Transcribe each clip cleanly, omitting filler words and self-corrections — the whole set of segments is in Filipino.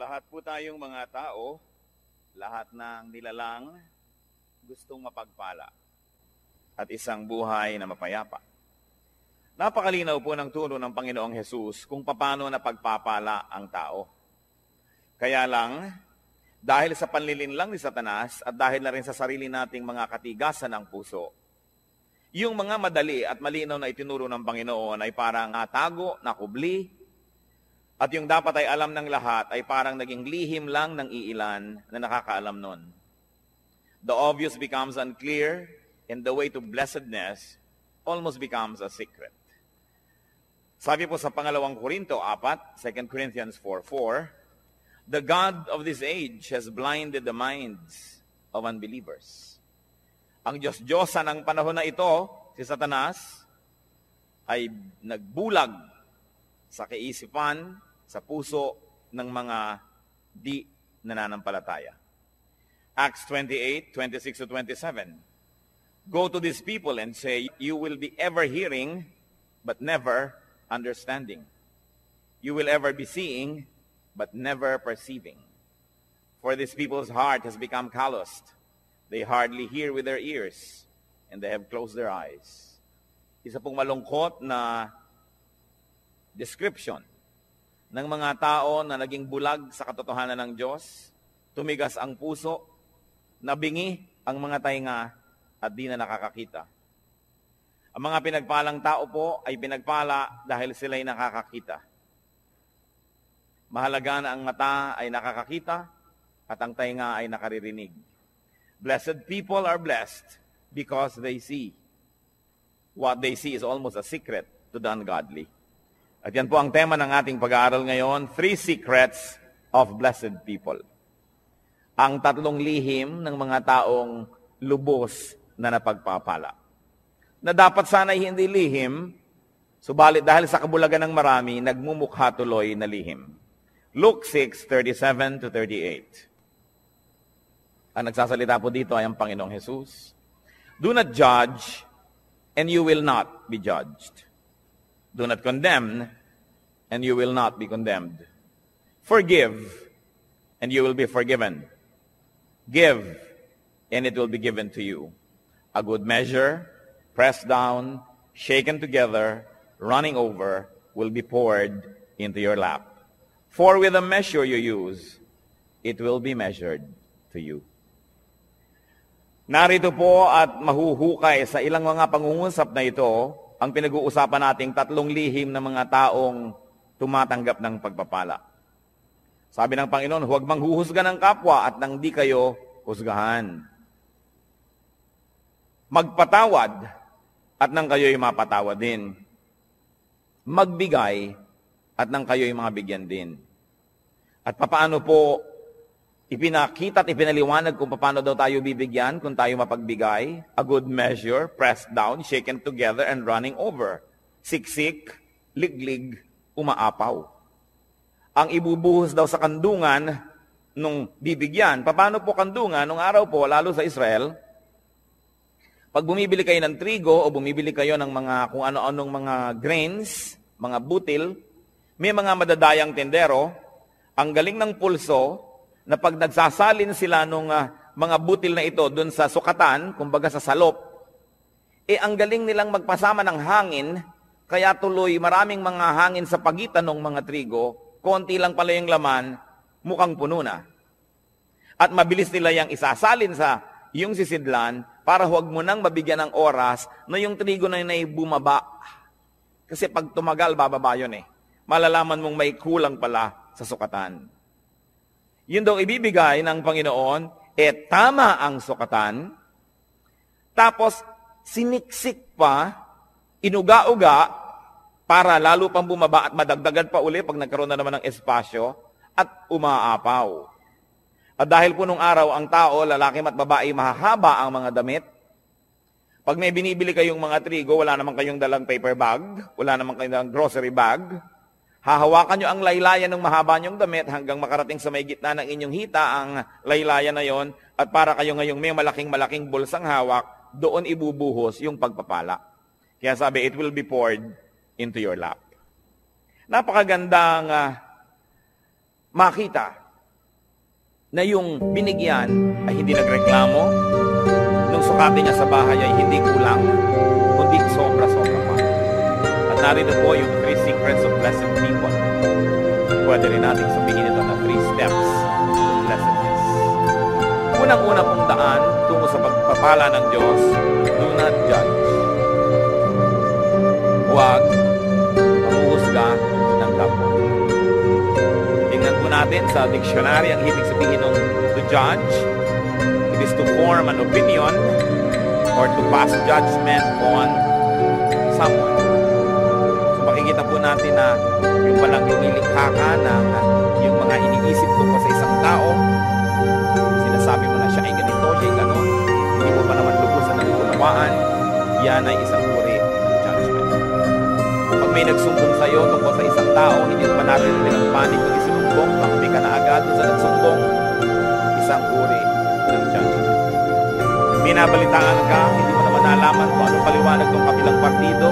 Lahat po tayong mga tao, lahat ng nilalang, gustong mapagpala at isang buhay na mapayapa. Napakalinaw po ng turo ng Panginoong Hesus kung paano napagpapala ang tao. Kaya lang, dahil sa panlilinlang ni Satanas at dahil na rin sa sarili nating mga katigasan ng puso, yung mga madali at malinaw na itinuro ng Panginoon ay parang natago, nakubli, at yung dapat ay alam ng lahat ay parang naging lihim lang ng iilan na nakakaalam nun. The obvious becomes unclear, and the way to blessedness almost becomes a secret. Sabi po sa pangalawang Korinto 4, 2 Corinthians 4:4, the God of this age has blinded the minds of unbelievers. Ang Diyos-Diyosa ng panahon na ito, si Satanas, ay nagbulag sa kaisipan, sa puso ng mga di nananampalataya. Acts 28, 26-27. Go to these people and say, you will be ever hearing, but never understanding. You will ever be seeing, but never perceiving. For this people's heart has become calloused. They hardly hear with their ears, and they have closed their eyes. Isa pong malungkot na description ng mga tao na naging bulag sa katotohanan ng Diyos, tumigas ang puso, nabingi ang mga tainga at di na nakakakita. Ang mga pinagpalang tao po ay pinagpala dahil sila'y nakakakita. Mahalaga na ang mata ay nakakakita at ang tainga ay nakaririnig. Blessed people are blessed because they see. What they see is almost a secret to the ungodly. At yan po ang tema ng ating pag-aaral ngayon, 3 secrets of blessed people. Ang 3 lihim ng mga taong lubos na napagpapala. Na dapat sana'y hindi lihim, subalit dahil sa kabulagan ng marami, nagmumukha tuloy na lihim. Luke 6:37-38. Ang nagsasalita po dito ay ang Panginoong Hesus. Do not judge, and you will not be judged. Do not condemn, and you will not be condemned. Forgive, and you will be forgiven. Give, and it will be given to you. A good measure, pressed down, shaken together, running over, will be poured into your lap. For with the measure you use, it will be measured to you. Narito po at mahuhukay sa ilang mga pangungusap na ito, ang pinag-uusapan nating 3 lihim ng mga taong tumatanggap ng pagpapala. Sabi ng Panginoon, huwag manghuhusga ng kapwa at nang di kayo husgahan. Magpatawad at nang kayo'y mapatawad din. Magbigay at nang kayo'y mabigyan din. At papaano po ipinakita at ipinaliwanag kung paano daw tayo bibigyan kung tayo mapagbigay. A good measure, pressed down, shaken together, and running over. Siksik, liglig, umaapaw. Ang ibubuhos daw sa kandungan nung bibigyan. Paano po kandungan? Nung araw po, lalo sa Israel, pag bumibili kayo ng trigo o bumibili kayo ng mga kung ano-anong mga grains, mga butil, may mga madadayang tendero, ang galing ng pulso, na pag nagsasalin sila nung mga butil na ito doon sa sukatan, kumbaga sa salop, ang galing nilang magpasama ng hangin, kaya tuloy maraming mga hangin sa pagitan ng mga trigo, konti lang pala yung laman, mukhang puno na. At mabilis nila yung isasalin sa yung sisidlan para huwag mo nang mabigyan ng oras na yung trigo na yun ay bumaba. Kasi pag tumagal, bababa yun eh. Malalaman mong may kulang pala sa sukatan. Yun daw ibibigay ng Panginoon, tama ang sukatan, tapos siniksik pa, inuga-uga, para lalo pang bumaba at madagdagan pa uli pag nagkaroon na naman ng espasyo, at umaapaw. At dahil po nung araw, ang tao, lalaki at babae, mahahaba ang mga damit. Pag may binibili kayong mga trigo, wala naman kayong dalang paper bag, wala naman kayong dalang grocery bag, hahawakan nyo ang laylayan ng mahaba nyong damit hanggang makarating sa may gitna ng inyong hita ang laylayan na yon, at para kayo ngayong may malaking bulsang hawak, doon ibubuhos yung pagpapala. Kaya sabi, it will be poured into your lap. Napakagandang makita na yung binigyan ay hindi nagreklamo, nung sukatin niya sa bahay ay hindi kulang, kundi sobra-sobra pa. At narito po yung 3 secrets of blessed people. Pwede rin natin sabihin ito na 3 steps to blessedness. Unang-una pong daan tungo sa pagpapala ng Diyos, do not judge. Huwag manghuhusga ng kapwa. Tingnan po natin sa dictionary ang ibig sabihin ng to judge. It is to form an opinion or to pass judgment on someone. So makikita po natin na yung palang lumilikha ka ng yung mga iniisip tungkol sa isang tao, sinasabi mo na siya ay ganito, siya ay ganon, hindi mo pa naman lubusan ng unawaan, yan ay isang uri ng judgment. Pag may nagsumbong sa iyo tungkol sa isang tao, hindi mo pa narinig ang panig ng isinumbong, pakti ka na agad sa nagsumbong, isang uri ng judgment. Minabalitaan ka, hindi mo naman nalaman kung anong paliwanag ng kabilang partido,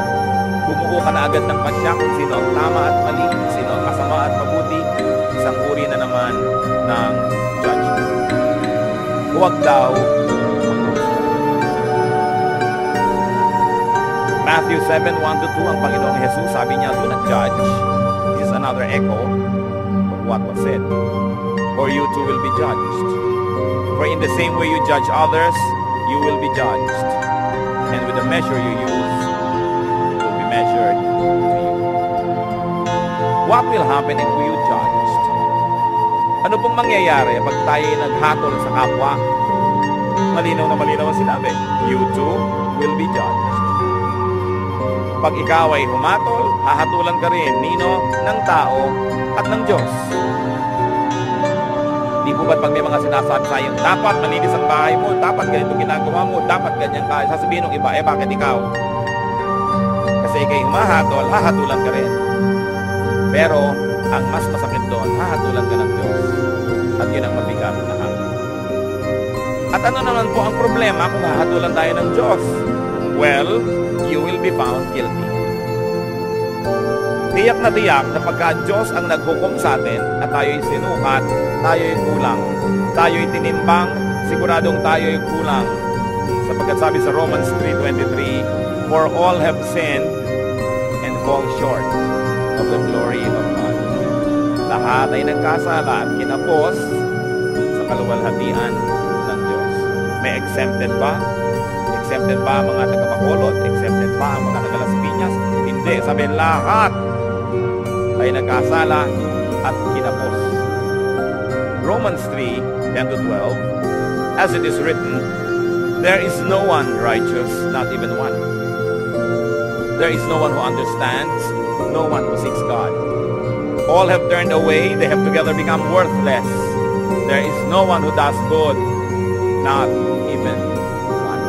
bumuo ka na agad ng pasya kung sino ang tama at mali, sino ang kasama at mabuti, isang uri na naman ng judgment. Huwag daw mag-usap. Matthew 7:1-2, ang Panginoong Jesus, sabi niya, do not judge. This is another echo of what was said. Or you too will be judged. For in the same way you judge others, you will be judged. And with the measure you use, it will be measured to you. What will happen if you judged? Ano pong mangyayari pag tayo naghatol sa kapwa? Malinaw ang sinabi. You too will be judged. Pag ikaw ay humatol, hahatulan ka rin nino ng tao at ng Diyos. Di po ba't pag may mga sinasabi sa iyo, dapat malinis ang bahay mo, dapat ganito ginagawa mo, dapat ganyan ka, sasabihin ng iba, bakit ikaw? Kasi ikay humahatol, hahatulan ka rin. Pero, ang mas masakit doon, hahatulan ka ng Diyos. At yun ang mabigat na hangin. At ano naman po ang problema kung hahatulan tayo ng Diyos? Well, you will be found guilty. Tiyak na tiyak na pagka Diyos ang naghukom sa atin at tayo'y sinukat, tayo'y kulang, tayo'y tinimbang, siguradong tayo'y kulang. Sapagkat sabi sa Romans 3:23, for all have sinned and fall short of the glory of God. Lahat ay nagkasala at kinapos sa kaluwalhatian ng Diyos. May exempted ba? Exempted ba ang mga taga-Bacolod? Exempted ba ang mga taga-Las Piñas? Hindi. Sabi, lahat ay nagkasala at kinapos. Romans 3:10-12, as it is written, there is no one righteous, not even one. There is no one who understands, no one who seeks God. All have turned away, they have together become worthless. There is no one who does good, not even one.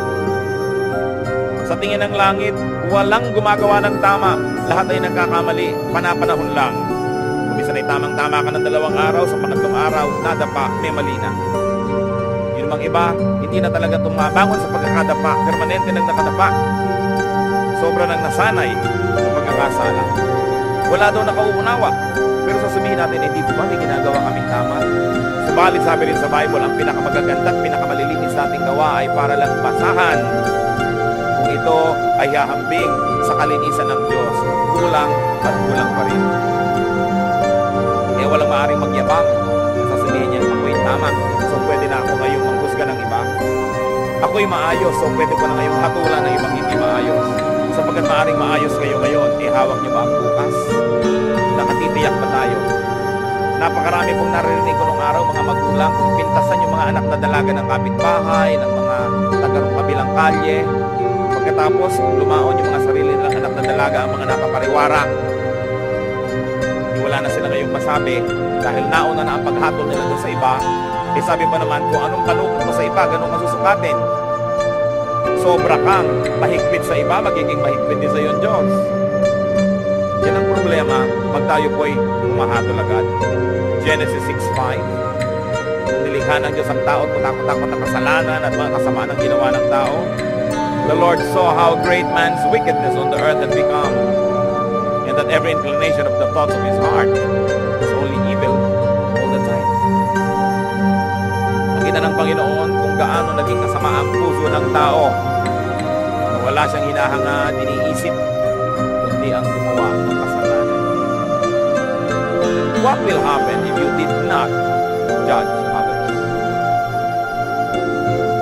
Sa tingin ng langit, walang gumagawa ng tama. Lahat ay nagkakamali, panapanahon lang. Kung isa ay tamang-tama ka ng 2 araw, sa pangatlong araw, nadapa, may mali na. Yun mga iba, hindi na talaga tumabangon sa pagkakadapa, permanente nang nakadapa. Sobra nang nasanay sa pagkakasala. Wala daw nakauunawa. Pero sasabihin natin, hindi po ba may ginagawa kaming tama? Subalit sabi rin sa Bible, ang pinakamagaganda at pinakamalilinis nating gawa ay para lang basahan. Kung ito ay hahambing sa kalinisan ng Diyos, kulang at kulang pa rin. Eh walang maaaring magyabang. Sasabihin niya, ako'y tama. So pwede na ako ngayong manghusga ng iba. Ako'y maayos. So pwede ko na ngayong hatulan ng ibang hindi maayos. Sapagkat maaaring maayos kayo ngayon, eh hawak niyo ba ang bukas? Nakatitiyak ba tayo? Napakarami pong narinig ko nung araw, mga magulang, kung pintasan yung mga anak na dalaga ng kapitbahay, ng mga tagarong kabilang kalye. Pagkatapos, lumaon yung mga sarili nilang anak na dalaga, ang mga nakapariwara. Wala na sila ngayong masabi dahil nauna na ang paghatol nila doon sa iba. Eh sabi pa naman, kung anong panukot mo sa iba, ganun masusukatin. Sobra kang mahigpit sa iba, magiging mahigpit din sa iyo ang Diyos. Yan ang problema pag tayo po'y humahatol agad. Genesis 6:5, nilikha ng Diyos ang tao at matakot-takot ang kasalanan at mga kasamaan ng ginawa ng tao. The Lord saw how great man's wickedness on the earth had become, and that every inclination of the thoughts of his heart was only evil all the time. Nakita ng Panginoon kung gaano naging kasama ang puso ng tao na wala siyang hinahangad, iniisip, kundi ang gumawa ng kasalanan. What will happen if you did not judge others?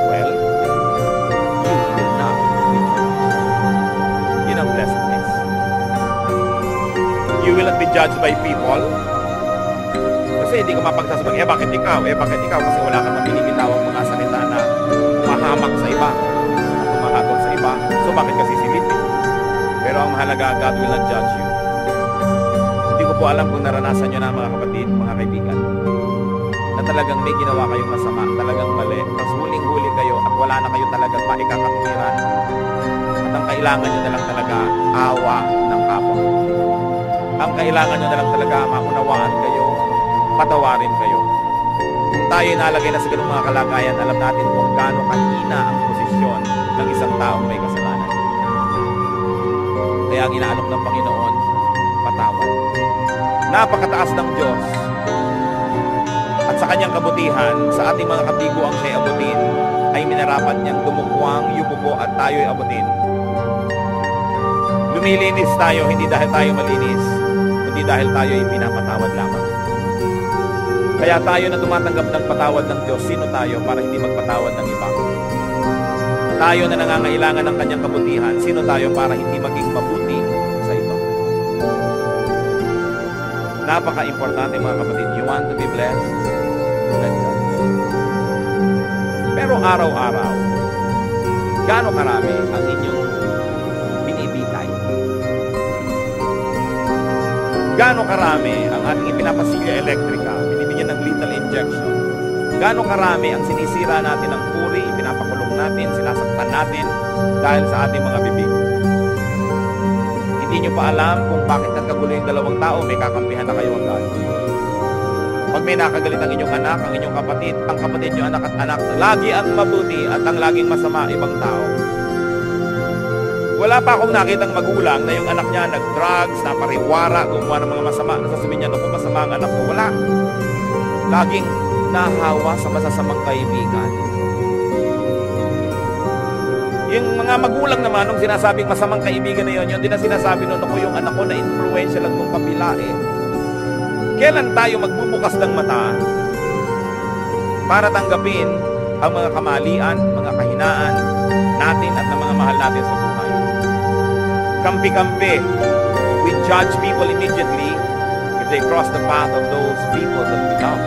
Well, you will not be judged. Yun ang blessedness. You will not be judged by people. Kasi hindi ka mapagsasabi, bakit ikaw? Bakit ikaw? Kasi wala kang mabinibitawang mga salita na mahamak sa iba, tumahagol sa iba. So bakit kasi silipin? Pero ang mahalaga, God will not judge you. Hindi ko po alam kung naranasan nyo na mga kapatid, mga kaibigan, na talagang may ginawa kayong masama, talagang mali, tapos huling-huli kayo at wala na kayo talagang maikakatuwiran. At ang kailangan nyo na lang talaga, awa ng kapwa. Ang kailangan nyo na lang talaga, maunawaan kayo, patawarin kayo. Kung tayo nalagay na sa ganung mga kalagayan, alam natin kung gaano kahina ang posisyon ng isang taong may kasalanan. Kaya ang inaalok ng Panginoon, patawad. Napakataas ng Diyos. At sa kanyang kabutihan, sa ating mga kabigo ang siya'y abutin, ay minarapat niyang dumukwang, yubuko at tayo'y abutin. Lumilinis tayo, hindi dahil tayo malinis, kundi dahil tayo'y pinapatawad lamang. Kaya tayo na tumatanggap ng patawad ng Diyos, sino tayo para hindi magpatawad ng iba? Tayo na nangangailangan ng kanyang kabutihan, sino tayo para hindi maging mabuti sa iba? Napaka-importante mga kapatid. You want to be blessed? Let God. Pero araw-araw, gaano karami ang inyong binibitay? Gaano karami ang ating ipinapasilya elektrika, binibigyan ng lethal injection? Gaano karami ang sinisira natin ng puri, ipinapakulong natin, sinasaktan natin dahil sa ating mga bibig? Hindi nyo pa alam kung bakit nagkagulo yung dalawang tao, may kakampihan na kayo agad. Pag may nakagalit ang inyong anak, ang inyong kapatid, ang kapatid nyo anak at anak, lagi ang mabuti at ang laging masama ibang tao. Wala pa akong nakitang magulang na yung anak niya nag-drugs, napariwara, gumawa ng mga masama, nasasabihin niya, naku, masama ang anak ko. Wala. Laging nahawa sa masasamang kaibigan. Yung mga magulang naman, nung sinasabing masamang kaibigan na yun, yun din na sinasabi nun, ako yung anak ko na influensya lang ng kapila eh. Kailan tayo magbubukas ng mata para tanggapin ang mga kamalian, mga kahinaan natin at ng mga mahal natin sa buhay? Kampi-kampi. We judge people immediately if they cross the path of those people that we love.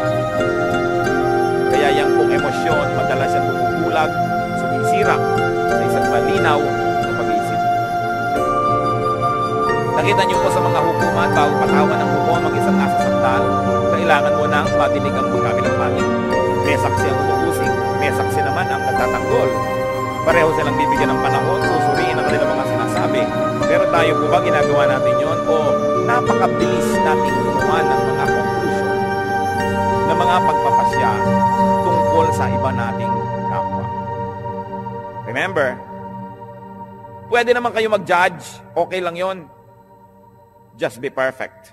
Kaya yung pong emosyon, madalas yan bumubulag, sumisira sa isang malinaw na pag-iisip. Nakita niyo po sa mga hukuman, bago patawan ng hukuman ang isang nasasaktan, kailangan mo nang madinig ang magkabilang panig. May saksi ang umuusig, may saksi naman ang nagtatanggol. Pareho silang bibigyan ng panahon, susuriin ang kanilang mga sinasabi. Pero tayo po ba ginagawa natin yon o napakabilis nating gumawa ng mga conclusion, ng mga pagpapasya tungkol sa iba nating kapwa? Remember, pwede naman kayo mag-judge, okay lang yon. Just be perfect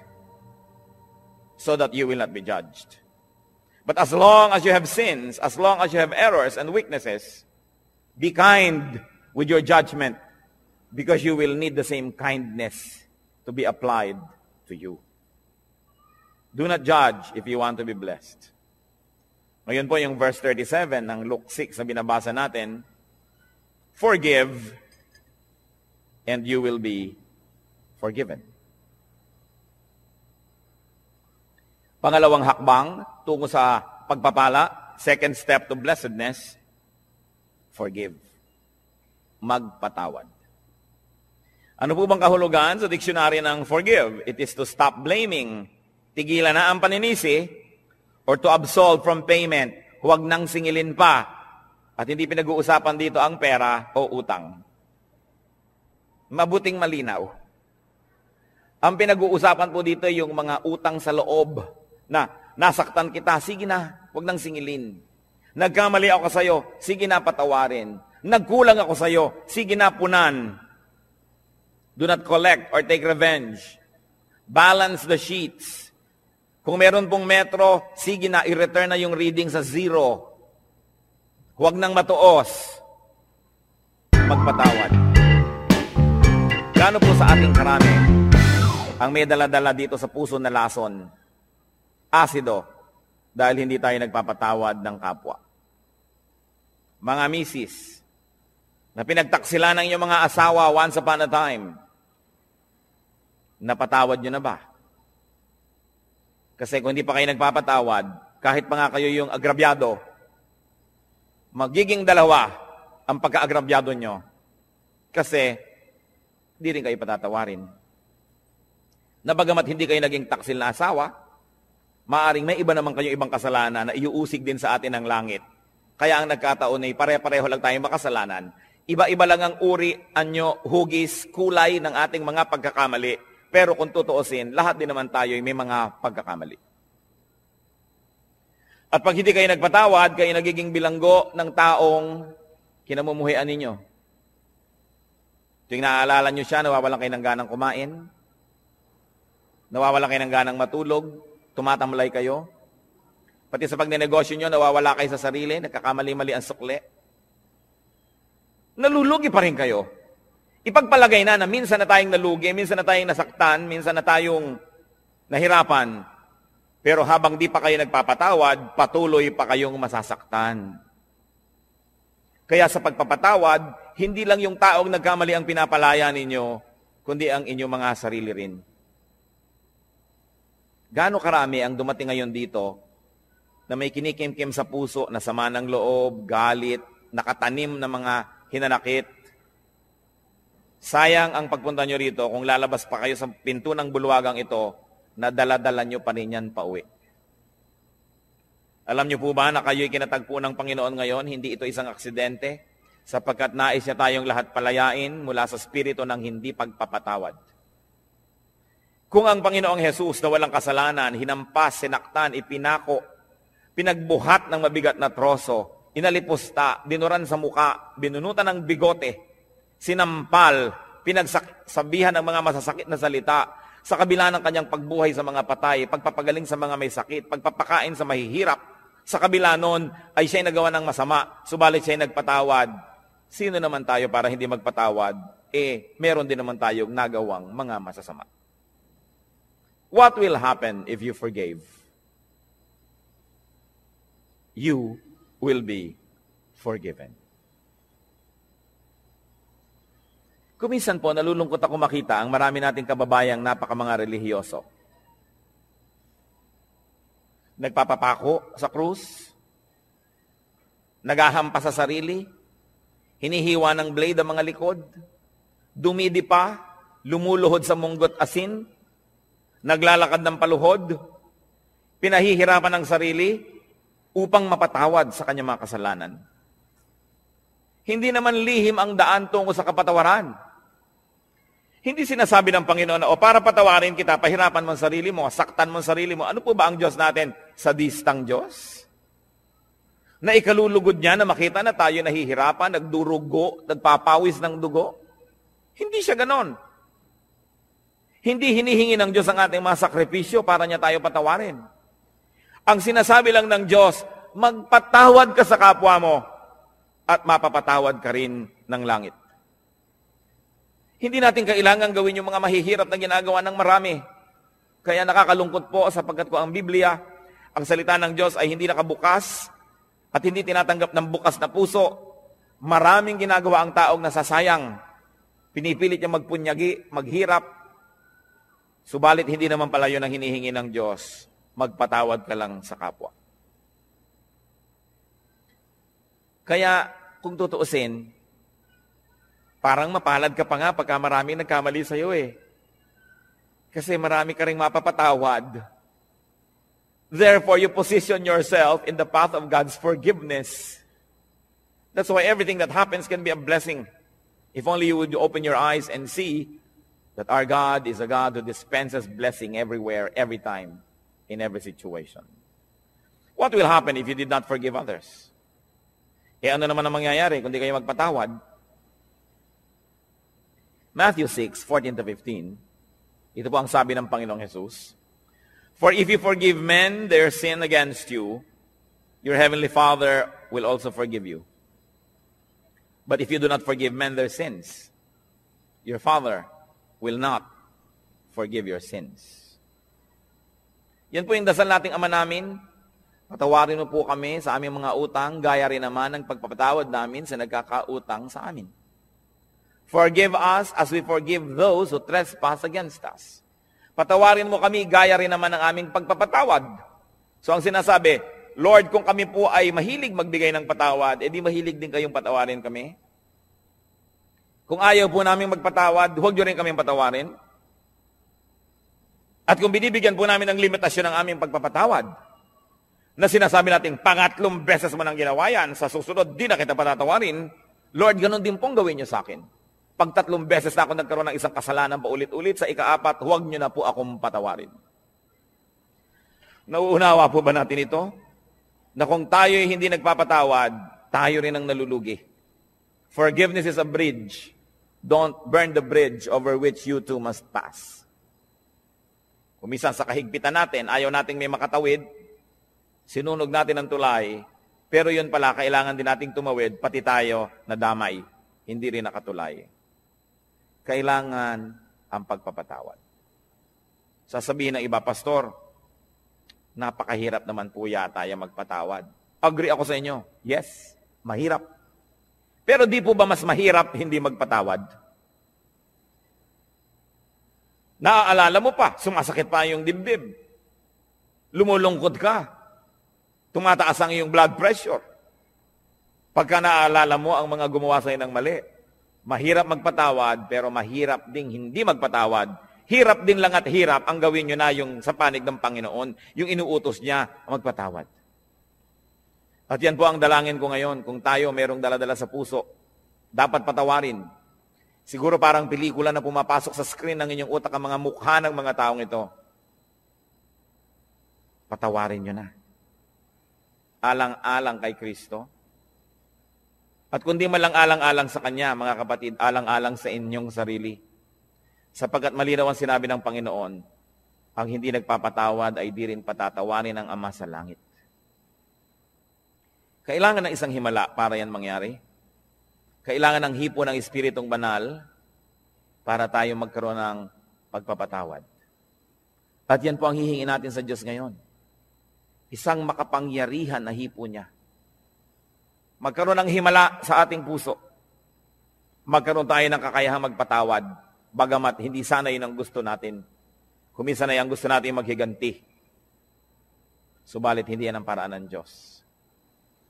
so that you will not be judged. But as long as you have sins, as long as you have errors and weaknesses, be kind with your judgment because you will need the same kindness to be applied to you. Do not judge if you want to be blessed. Ngayon po yung verse 37 ng Luke 6 na binabasa natin, forgive and you will be forgiven. Pangalawang hakbang tungo sa pagpapala, second step to blessedness, forgive. Magpatawad. Ano po bang kahulugan sa diksyonaryo ng forgive? It is to stop blaming, tigilan na ang paninisi, or to absolve from payment, huwag nang singilin pa. At hindi pinag-uusapan dito ang pera o utang. Mabuting malinaw. Ang pinag-uusapan po dito yung mga utang sa loob na nasaktan kita, sige na, huwag nang singilin. Nagkamali ako sa'yo, sige na patawarin. Nagkulang ako sa'yo, sige na punan. Do not collect or take revenge. Balance the sheets. Kung meron pong metro, sige na, i-return na yung reading sa 0. Huwag nang matuos. Magpatawad. Gaano po sa ating karami ang may dala-dala dito sa puso na lason? Asido. Dahil hindi tayo nagpapatawad ng kapwa. Mga misis, na pinagtaksilan ng inyong mga asawa once upon a time, napatawad nyo na ba? Kasi kung hindi pa kayo nagpapatawad, kahit pa nga kayo yung agrabyado, magiging dalawa ang pagka-agrabyado nyo. Kasi, di rin kayo patatawarin. Na bagamat hindi kayo naging taksil na asawa, maaring may iba naman kayong ibang kasalanan na iuusig din sa atin ng langit. Kaya ang nagkataon ay pare-pareho lang tayong makasalanan. Iba-iba lang ang uri, anyo, hugis, kulay ng ating mga pagkakamali. Pero kung tutuusin, lahat din naman tayo ay may mga pagkakamali. At pag hindi kayo nagpatawad, kayo nagiging bilanggo ng taong kinamumuhian ninyo. Tuwing naaalala nyo siya, nawawalan kayo ng ganang kumain, nawawalan kayo ng ganang matulog, tumatamlay kayo. Pati sa pagnenegosyo nyo, nawawala kayo sa sarili, nagkakamali-mali ang sukli. Nalulugi pa rin kayo. Ipagpalagay na minsan na tayong nalugi, minsan na tayong nasaktan, minsan na tayong nahirapan. Pero habang di pa kayo nagpapatawad, patuloy pa kayong masasaktan. Kaya sa pagpapatawad, hindi lang yung taong nagkamali ang pinapalaya ninyo, kundi ang inyong mga sarili rin. Gaano karami ang dumating ngayon dito na may kinikimkim sa puso na sama ng loob, galit, nakatanim na mga hinanakit. Sayang ang pagpunta nyo rito kung lalabas pa kayo sa pinto ng bulwagang ito na dala-dala nyo pa rin yan pauwi. Alam nyo po ba na kayo'y kinatagpo ng Panginoon ngayon? Hindi ito isang aksidente sapagkat nais niya tayong lahat palayain mula sa spirito ng hindi pagpapatawad. Kung ang Panginoong Jesus na walang kasalanan, hinampas, sinaktan, ipinako, pinagbuhat ng mabigat na troso, inalipusta, dinuran sa muka, binunutan ng bigote, sinampal, pinagsabihan ng mga masasakit na salita, sa kabila ng kanyang pagbuhay sa mga patay, pagpapagaling sa mga may sakit, pagpapakain sa mahihirap, sa kabila nun ay siya'y nagawa ng masama, subalit siya'y nagpatawad. Sino naman tayo para hindi magpatawad? Meron din naman tayong nagawang mga masasama. What will happen if you forgave? You will be forgiven. Kuminsan po, nalulungkot ako makita ang marami nating kababayang napaka-mga relihiyoso. Nagpapapako sa krus, naghahampas sa sarili, hinihiwa ng blade ang mga likod, dumidi pa, lumuluhod sa munggot asin, naglalakad ng paluhod, pinahihirapan ng sarili upang mapatawad sa kanyang mga kasalanan. Hindi naman lihim ang daan tungo sa kapatawaran. Hindi sinasabi ng Panginoon na, para patawarin kita, pahirapan mo ang sarili mo, saktan mo ang sarili mo. Ano po ba ang Diyos natin? Sadistang Diyos? Na ikalulugod niya na makita na tayo nahihirapan, nagdurugo, nagpapawis ng dugo? Hindi siya ganon. Hindi hinihingi ng Diyos ang ating mga sakripisyo para niya tayo patawarin. Ang sinasabi lang ng Diyos, magpatawad ka sa kapwa mo at mapapatawad ka rin ng langit. Hindi natin kailangan gawin yung mga mahihirap na ginagawa ng marami. Kaya nakakalungkot po sapagkat ko ang Biblia, ang salita ng Diyos ay hindi nakabukas at hindi tinatanggap ng bukas na puso. Maraming ginagawa ang taong nasasayang. Pinipilit niya magpunyagi, maghirap. Subalit hindi naman pala yun ang hinihingi ng Diyos. Magpatawad ka lang sa kapwa. Kaya kung tutuusin, parang mapalad ka pa nga pagka marami nagkamali sa iyo Kasi marami ka ring mapapatawad. Therefore, you position yourself in the path of God's forgiveness. That's why everything that happens can be a blessing. If only you would open your eyes and see that our God is a God who dispenses blessing everywhere, every time, in every situation. What will happen if you did not forgive others? Ano naman ang mangyayari kung di kayo magpatawad? Matthew 6:14-15. Ito po ang sabi ng Panginoong Jesus. For if you forgive men their sin against you, your heavenly Father will also forgive you. But if you do not forgive men their sins, your Father will not forgive your sins. Yan po yung dasal nating Ama namin. Patawarin mo po kami sa aming mga utang, gaya rin naman ng pagpapatawad namin sa nagkakautang sa amin. Forgive us as we forgive those who trespass against us. Patawarin mo kami, gaya rin naman ng aming pagpapatawad. So ang sinasabi, Lord, kung kami po ay mahilig magbigay ng patawad, edi mahilig din kayong patawarin kami. Kung ayaw po namin magpatawad, huwag nyo rin kami patawarin. At kung binibigyan po namin ng limitasyon ng aming pagpapatawad, na sinasabi natin, pangatlong beses mo nang ginawa yan, sa susunod, di na kita patatawarin, Lord, ganun din pong gawin niyo sa akin. Pag 3 beses na ako nagkaroon ng isang kasalanan paulit-ulit, sa ika-4, huwag niyo na po akong patawarin. Nauunawa po ba natin ito? Na kung tayo hindi nagpapatawad, tayo rin ang nalulugi. Forgiveness is a bridge. Don't burn the bridge over which you too must pass. Kumisan sa kahigpitan natin, ayaw nating may makatawid, sinunog natin ang tulay, pero yun pala, kailangan din nating tumawid, pati tayo na damay, hindi rin nakatulay. Kailangan ang pagpapatawad. Sasabihin ng iba, Pastor, napakahirap naman po yata yung magpatawad. Agree ako sa inyo. Yes, mahirap. Pero di po ba mas mahirap hindi magpatawad? Naaalala mo pa, sumasakit pa yung dibdib. Lumulungkot ka. Tumataas ang iyong blood pressure. Pagka naaalala mo ang mga gumawa sa'yo ng mali. Mahirap magpatawad, pero mahirap ding hindi magpatawad. Hirap din lang at hirap ang gawin nyo na yung sa panig ng Panginoon, yung inuutos niya magpatawad. At yan po ang dalangin ko ngayon. Kung tayo merong daladala sa puso, dapat patawarin. Siguro parang pelikula na pumapasok sa screen ng inyong utak ang mga mukha ng mga taong ito. Patawarin nyo na. Alang-alang kay Kristo. At kundi man lang alang-alang sa Kanya, mga kapatid, alang-alang sa inyong sarili. Sapagkat malinaw ang sinabi ng Panginoon, ang hindi nagpapatawad ay di rin patatawarin ng Ama sa langit. Kailangan ng isang himala para yan mangyari. Kailangan ng hipo ng Espiritong Banal para tayo magkaroon ng pagpapatawad. At yan po ang hihingi natin sa Diyos ngayon. Isang makapangyarihan na hipo niya. Magkaroon ng himala sa ating puso. Magkaroon tayo ng kakayahang magpatawad, bagamat hindi sana yun ang gusto natin. Kuminsan ay ang gusto natin maghiganti. Subalit hindi yan ang paraan ng Diyos.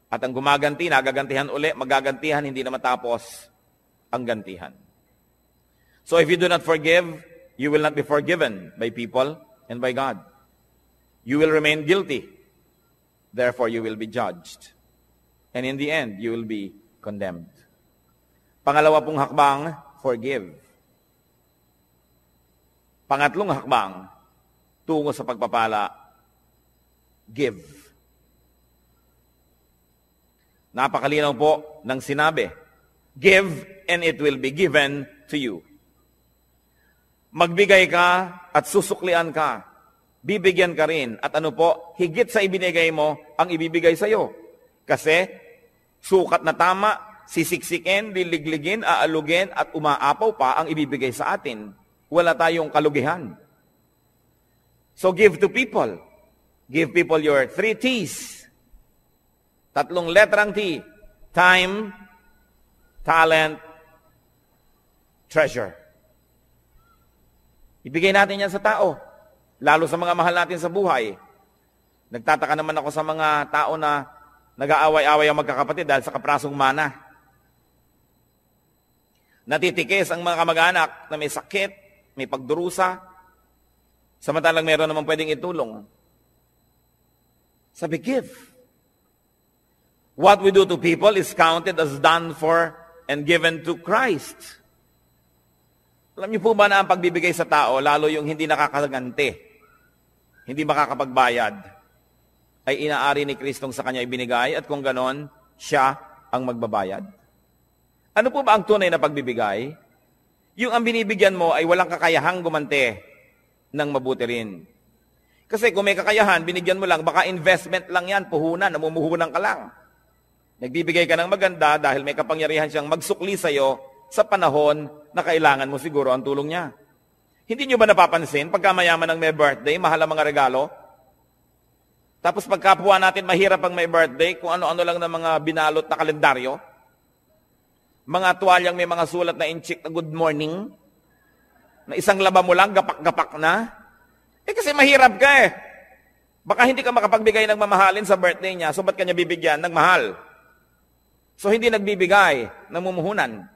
At ang gumaganti, nagagantihan uli, magagantihan, hindi na matapos ang gantihan. So if you do not forgive, you will not be forgiven by people and by God. You will remain guilty. Therefore, you will be judged. And in the end, you will be condemned. Pangalawa pong hakbang, forgive. Pangatlong hakbang, tungo sa pagpapala, give. Napakalinaw po ng sinabi, give and it will be given to you. Magbigay ka at susuklian ka. Bibigyan ka rin. At ano po, higit sa ibinigay mo, ang ibibigay sa iyo. Kasi, sukat na tama, sisiksikin, liligligin, aalugin, at umaapaw pa ang ibibigay sa atin. Wala tayong kalugihan. So give to people. Give people your 3 T's. 3 letrang T. Time, talent, treasure. Ibigay natin yan sa tao. Lalo sa mga mahal natin sa buhay. Nagtataka naman ako sa mga tao na nag-aaway-away ang magkakapatid dahil sa kaprasong mana. Natitikis ang mga kamag-anak na may sakit, may pagdurusa, samantalang meron naman pwedeng itulong. Sabi, give. What we do to people is counted as done for and given to Christ. Alam niyo po ba na ang pagbibigay sa tao, lalo yung hindi nakakaganti, hindi makakapagbayad, ay inaari ni Kristong sa kanya ibinigay at kung ganon, siya ang magbabayad? Ano po ba ang tunay na pagbibigay? Yung ang binibigyan mo ay walang kakayahang gumante ng mabuti rin. Kasi kung may kakayahan, binigyan mo lang, baka investment lang yan, puhunan, namumuhunan ka lang. Nagbibigay ka ng maganda dahil may kapangyarihan siyang magsukli sa'yo sa panahon na kailangan mo siguro ang tulong niya. Hindi nyo ba napapansin, pagka mayaman ang may birthday, mahal ang mga regalo? Tapos pagkapwa natin, mahirap ang may birthday, kung ano-ano lang ng mga binalot na kalendaryo. Mga tuwalyang may mga sulat na inchik na good morning, na isang laba mo lang, gapak-gapak na. Kasi mahirap ka eh. Baka hindi ka makapagbigay ng mamahalin sa birthday niya, so ba't kanya bibigyan ng mahal? So hindi nagbibigay, namumuhunan.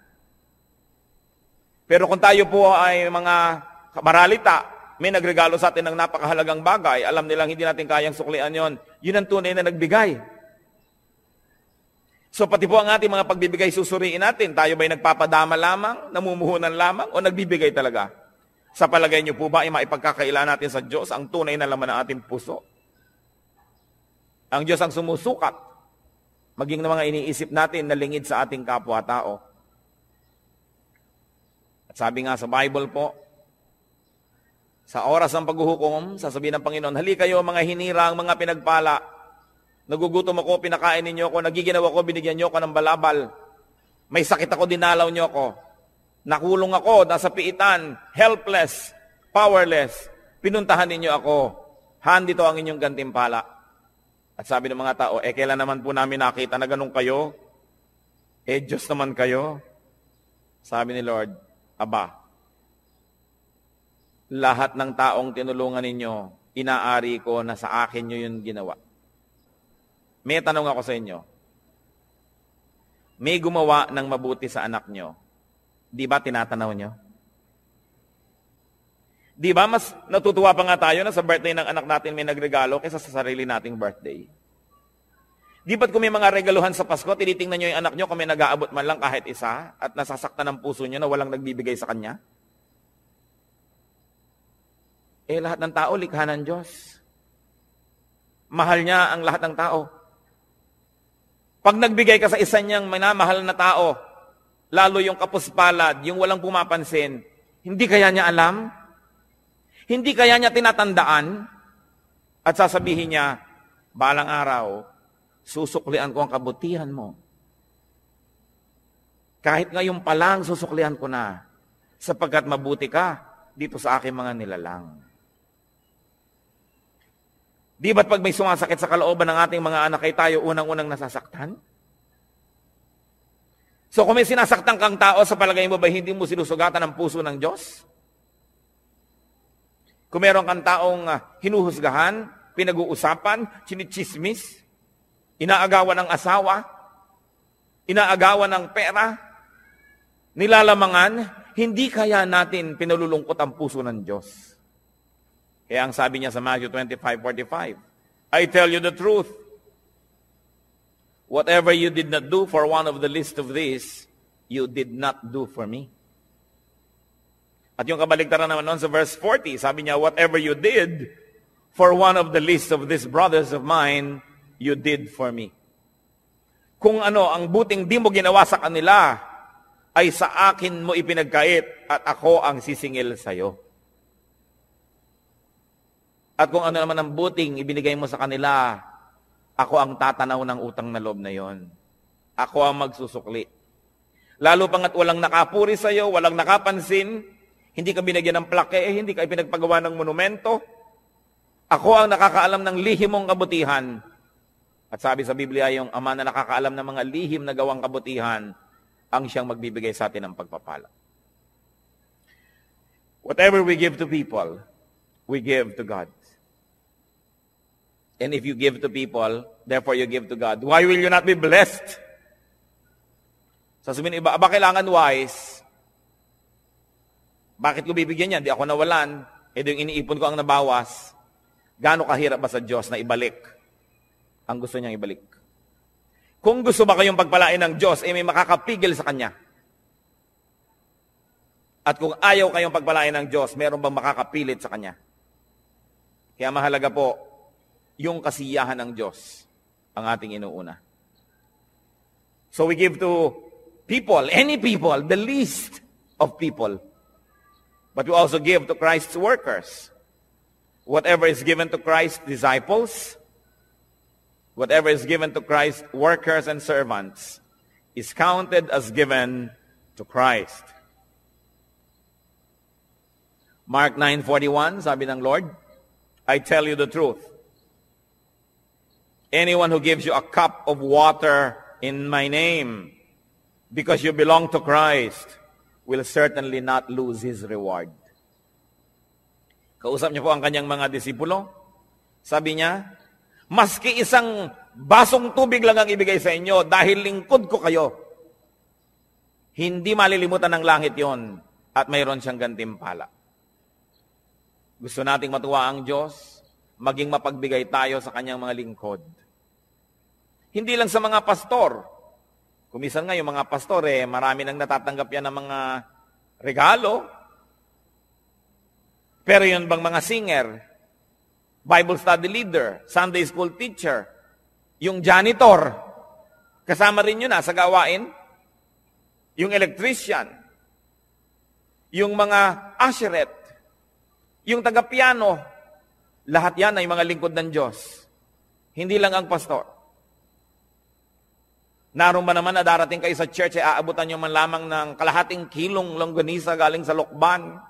Pero kung tayo po ay mga maralita, may nagregalo sa atin ng napakahalagang bagay, alam nilang hindi natin kayang suklian yon, yun ang tunay na nagbigay. So pati po ang ating mga pagbibigay susuriin natin, tayo ba'y nagpapadama lamang, namumuhunan lamang, o nagbibigay talaga? Sa palagay niyo po ba ay maipagkakaila natin sa Diyos ang tunay na laman ng ating puso? Ang Diyos ang sumusukat, maging na mga iniisip natin na lingid sa ating kapwa-tao. At sabi nga sa Bible po, sa oras ng paghuhukom, sasabihin ng Panginoon, hali kayo mga hinirang, mga pinagpala, nagugutom ako, pinakain ninyo ako, nagiginawa ko, binigyan nyo ako ng balabal. May sakit ako, dinalaw nyo ako. Nakulong ako, nasa piitan, helpless, powerless. Pinuntahan ninyo ako. Han, dito ang inyong gantimpala. At sabi ng mga tao, kailan naman po namin nakita na ganun kayo? Diyos naman kayo. Sabi ni Lord, Aba, lahat ng taong tinulungan ninyo, inaari ko na sa akin nyo yun ginawa. May tanong ako sa inyo. May gumawa ng mabuti sa anak nyo. Di ba tinatanaw nyo? Di ba mas natutuwa pa nga tayo na sa birthday ng anak natin may nagregalo kaysa sa sarili nating birthday? Di ba't kung may mga regaluhan sa Pasko, tinitingnan nyo yung anak nyo kung may nag-aabot man lang kahit isa at nasasaktan ng puso nyo na walang nagbibigay sa kanya? Lahat ng tao, likha ng Diyos. Mahal niya ang lahat ng tao. Pag nagbigay ka sa isa niyang minamahal na tao, lalo yung kapuspalad, yung walang pumapansin, hindi kaya niya alam? Hindi kaya niya tinatandaan? At sasabihin niya, balang araw, susuklian ko ang kabutihan mo. Kahit ngayon pa lang, susuklian ko na, sapagkat mabuti ka dito sa aking mga nilalang. Di ba't pag may sumasakit sa kalooban ng ating mga anak ay tayo unang-unang nasasaktan? So kung may sinasaktan kang tao, sa palagay mo ba hindi mo sinusugatan ang puso ng Diyos? Kung meron kang taong hinuhusgahan, pinag-uusapan, chinichismis, inaagawan ng asawa, inaagawan ng pera, nilalamangan, hindi kaya natin pinalulungkot ang puso ng Diyos. Kaya ang sabi niya sa Matthew 25:45, I tell you the truth, whatever you did not do for one of the least of these, you did not do for me. At yung kabaligtaran naman noon sa verse 40, sabi niya, whatever you did for one of the least of these brothers of mine, you did for me. Kung ano, ang buting di mo ginawa sa kanila, ay sa akin mo ipinagkait at ako ang sisingil sa iyo. At kung ano naman ang buting ibinigay mo sa kanila, ako ang tatanaw ng utang na loob na yon. Ako ang magsusukli. Lalo pangat walang nakapuri sa iyo, walang nakapansin, hindi ka binigyan ng plaque, hindi ka ipinagpagawa ng monumento. Ako ang nakakaalam ng lihim mong kabutihan. At sabi sa Biblia, yung Ama na nakakaalam ng mga lihim na gawang kabutihan, ang siyang magbibigay sa atin ng pagpapala. Whatever we give to people, we give to God. And if you give to people, therefore you give to God. Why will you not be blessed? Sasabihin iba, kailangan wise? Bakit ko bibigyan yan? Di ako nawalan. Yung iniipon ko ang nabawas. Gaano kahirap ba sa Diyos na ibalik ang gusto niyang ibalik? Kung gusto ba kayong pagpalain ng Diyos, may makakapigil sa Kanya. At kung ayaw kayong pagpalain ng Diyos, meron bang makakapilit sa Kanya? Kaya mahalaga po, yung kasiyahan ng Diyos ang ating inuuna. So we give to people, any people, the least of people. But we also give to Christ's workers. Whatever is given to Christ, disciples, whatever is given to Christ, workers and servants, is counted as given to Christ. Mark 9:41, sabi ng Lord, I tell you the truth. Anyone who gives you a cup of water in my name, because you belong to Christ, will certainly not lose his reward. Kausap niya po ang kanyang mga disipulo. Sabi niya, maski isang basong tubig lang ang ibigay sa inyo dahil lingkod ko kayo, hindi malilimutan ng langit yon at mayroon siyang gantimpala. Gusto nating matuwa ang Diyos, maging mapagbigay tayo sa kanyang mga lingkod. Hindi lang sa mga pastor. Kumisan nga yung mga pastor, marami nang natatanggap yan ng mga regalo. Pero yun bang mga singer, Bible study leader, Sunday school teacher, yung janitor, kasama rin yun sa gawain, yung electrician, yung mga usherette, yung taga-piano, lahat yan ay mga lingkod ng Diyos. Hindi lang ang pastor. Naroon ba naman na darating kayo sa church ay aabutan nyo man lamang ng kalahating kilong longganisa galing sa lokban?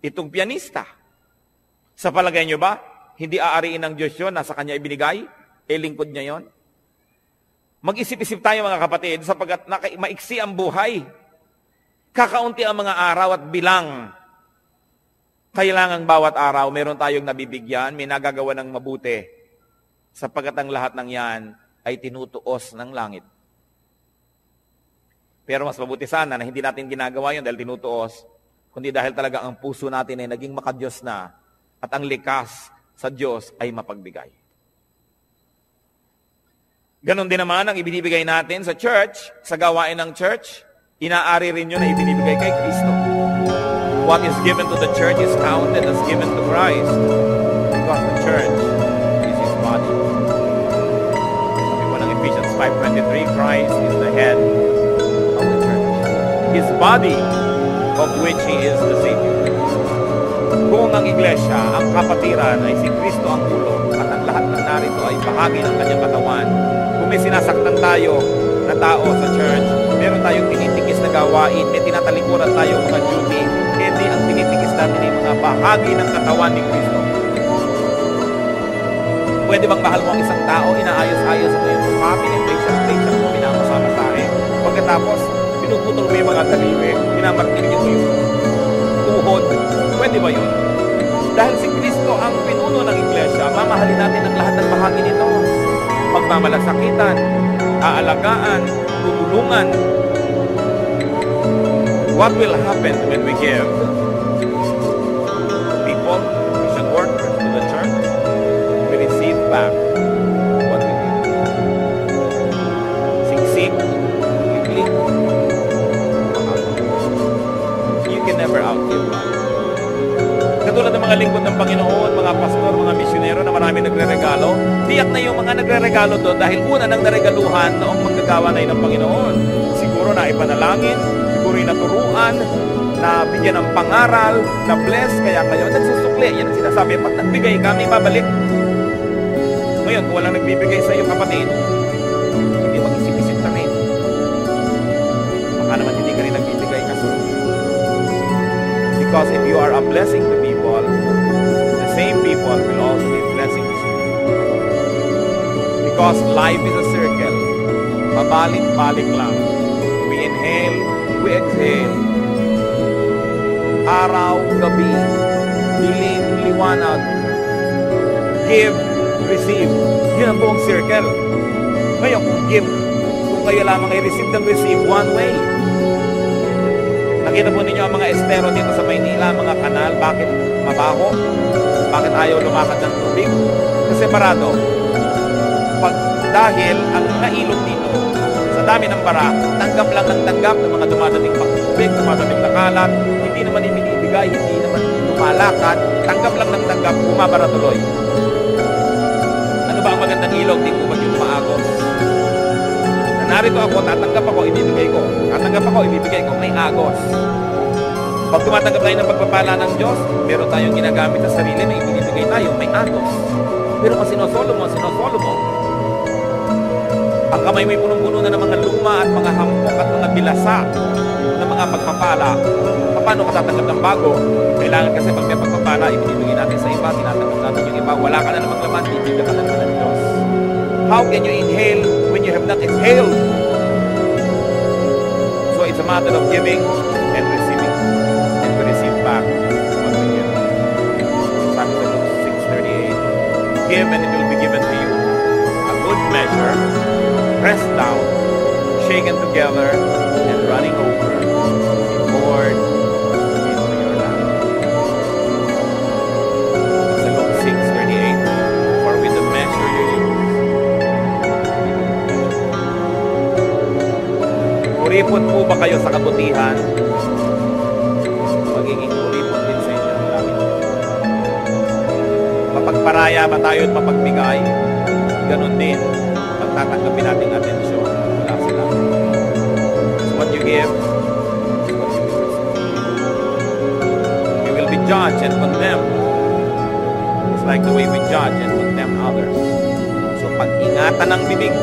Itong pianista. Sa palagay nyo ba, hindi aariin ng Diyos yun, nasa kanya ibinigay? Lingkod niya yon. Mag-isip-isip tayo mga kapatid, sapagkat maiksi ang buhay. Kakaunti ang mga araw at bilang. Kailangan bawat araw, meron tayong nabibigyan, may nagagawa ng mabuti. Sapagkat ang lahat ng yan ay tinutuos ng langit. Pero mas mabuti sana na hindi natin ginagawa yun dahil tinutuos, kundi dahil talaga ang puso natin ay naging makadiyos na at ang likas sa Diyos ay mapagbigay. Ganon din naman ang ibinibigay natin sa church, sa gawain ng church, inaari rin yun na ibinibigay kay Kristo. What is given to the church is counted as given to Christ because the church is His body. Sabi po ng Ephesians 5:23, Christ is the head of the church. His body, of which He is the Savior. Kung ang iglesia, ang kapatiran ay si Kristo ang ulo at ang lahat ng narito ay bahagi ng kanyang katawan, kung may sinasaktan tayo na tao sa church, meron tayong tinitikis na gawain, may tinatalikuran tayong mga duty, hindi ang tinitikis natin ay mga bahagi ng katawan ni Kristo. Pwede bang mahal mo ang isang tao, inaayos-ayos mo yung mukha, pinipation mo, minamasahe, pagkatapos, pinuputol mo yung mga daliri, pinamartilyo mo yung tuhod, pwede ba yun? Dahil si Kristo ang pinuno ng iglesia, mamahalin natin ang lahat ng bahagi nito. Pagmamalasakitan, aalagaan, tutulungan. What will happen when we give people, Christian workers to the church? We receive back what we give. Siksik, iblik, you can never outgive God. Katulad ng mga lingkod ng Panginoon, mga pastor, mga misyonero na marami nagre-regalo, tiyak na yung mga nagre-regalo doon dahil una nang naregaluhan noong manggagawa na yun ng Panginoon. Siguro na ipanalangin, siguro naturuan, na bigyan ng pangaral, na bless, kaya kayo nagsusukli. Yan ang sinasabi, pag nagbigay ka, may babalik. Ngayon, kung walang nagbibigay sa iyo, kapatid, hindi mag-isip-isip ka rin. Baka naman hindi ka rin nagbibigay kasi. Because if you are a blessing to people, the same people will also be blessing to you. Because life is a circle. Pabalik-balik lang. We inhale, we exhale. Araw, gabi, dilim, liwanag. Give, receive. Yun ang buong circle. Ngayon, kung give, kung kayo lamang ay receive and receive one way. Nakita po ninyo ang mga estero dito sa Maynila, mga kanal, bakit mabaho? Bakit ayaw lumakad ng tubig? Kasi marado. Dahil ang mga ilog dito, sa dami ng bara, tanggap lang ng tanggap ng mga dumadating pang tubig, dumadating na kalat, hindi naman ibinibigay, hindi naman lumalakad, tanggap lang ng tanggap, bumabara tuloy. Ano ba ang magandang ilog? Di po ba yung maagos? Narito ako, tatanggap ako, ibibigay ko. Tatanggap ako, ibibigay ko. May agos. Pag tumatanggap tayo ng pagpapala ng Diyos, meron tayong ginagamit sa sarili, may ibinibigay tayo, may atos. Pero kung sinosolo mo, ang kamay mo'y punong-puno na ng mga luma at mga hampok at mga bilasa ng mga pagpapala. Paano ka tatanggap ng bago? Kailangan kasi pag may pagpapala, ibinibigay natin sa iba, tinatanggap natin yung iba, wala ka na namang laman, bibigyan ka na naman ng Diyos. How can you inhale when you have not exhaled? So it's a matter of giving and receiving, and to receive back what we give. Sabi sa Luke 6:38, give and it will be given to you. A good measure, pressed down, shaken together, and running over, poured into your lap. Sa Luke 6:38, for with the measure you use, kuripot po ba kayo sa kabutihan? Magiging kuripot din sa inyo ang langit. Mapagparaya ba tayo at mapagbigay? Ganon din, pagtatanggapin nating atensyon mula sa langit. So what you give, is what you will receive. You will be judged and condemned. It's like the way we judge and condemn others. So pag-ingatan ng bibig,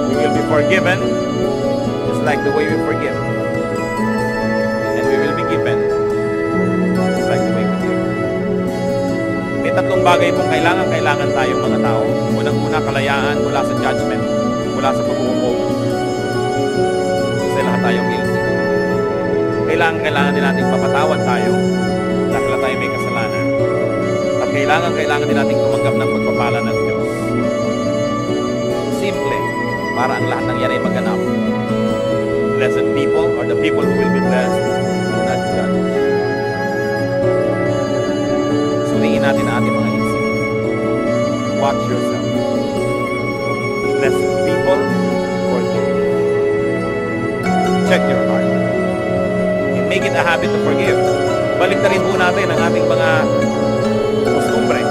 we will be forgiven just like the way we forgive. And we will be given just like the way we give. May tatlong bagay pong kailangan tayong mga tao. Unang-una, kalayaan mula sa judgment, mula sa pag-uupo. Kasi lahat tayo guilty. Kailangan din natin papatawad tayo dahil lahat tayo may kasalanan. At kailangan din natin tumanggap ng pagpapala ng Diyos. Simple, para ang lahat ng yan ay maganap. Blessed people, or the people who will be blessed, do not judge. Suriin natin ang ating mga isip. Watch yourself. Blessed people, forgive. Check your heart. And make it a habit to forgive. Balik na rin po natin ang ating mga kostumbre.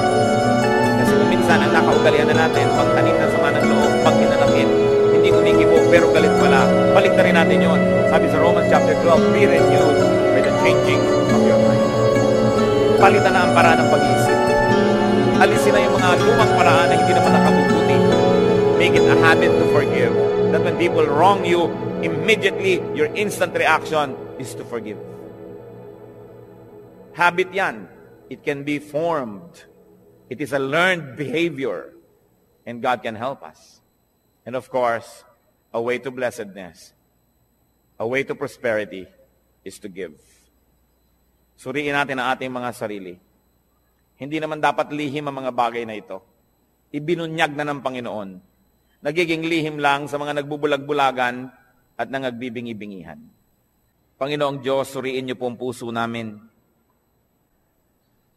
Kasi kung minsan ang nakaugalian na natin, pagtanim na sama ng loob, pag hinanakit, hindi kumikibo, pero galit pala. Balik na rin natin yun. Sabi sa Romans chapter 12, be renewed by the changing of your mind. Palitan na ang paraan ng pag-iisip. Alisin na yung mga lumang paraan na hindi naman nakabubuti. Make it a habit to forgive. That when people wrong you, immediately, your instant reaction is to forgive. Habit yan. It can be formed. It is a learned behavior. And God can help us. And of course, a way to blessedness, a way to prosperity is to give. Suriin natin ang ating mga sarili. Hindi naman dapat lihim ang mga bagay na ito. Ibinunyag na ng Panginoon. Nagiging lihim lang sa mga nagbubulag-bulagan at nangagbibingi-bingihan. Panginoong Diyos, suriin niyo po ang puso namin.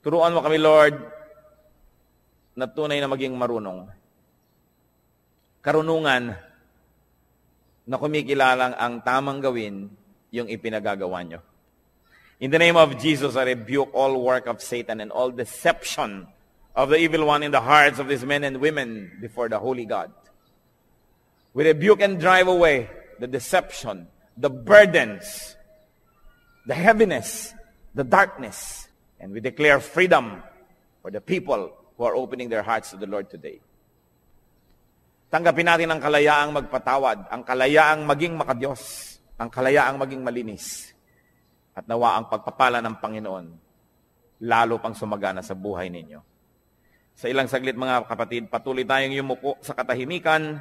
Turuan mo kami, Lord, na tunay na maging marunong. Karunungan na kumikilalang ang tamang gawin yung ipinagagawa nyo. In the name of Jesus, I rebuke all work of Satan and all deception of the evil one in the hearts of these men and women before the Holy God. We rebuke and drive away the deception, the burdens, the heaviness, the darkness, and we declare freedom for the people who are opening their hearts to the Lord today. Tanggapin natin ang kalayaang magpatawad, ang kalayaang maging makadiyos, ang kalayaang maging malinis. At nawa ang pagpapala ng Panginoon, lalo pang sumagana sa buhay ninyo. Sa ilang saglit mga kapatid, patuloy tayong yumuko sa katahimikan,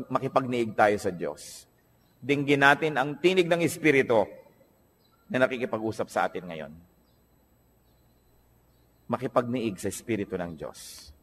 makipagniig tayo sa Diyos. Dinggin natin ang tinig ng Espiritu na nakikipag-usap sa atin ngayon. Makipagniig sa Espiritu ng Diyos.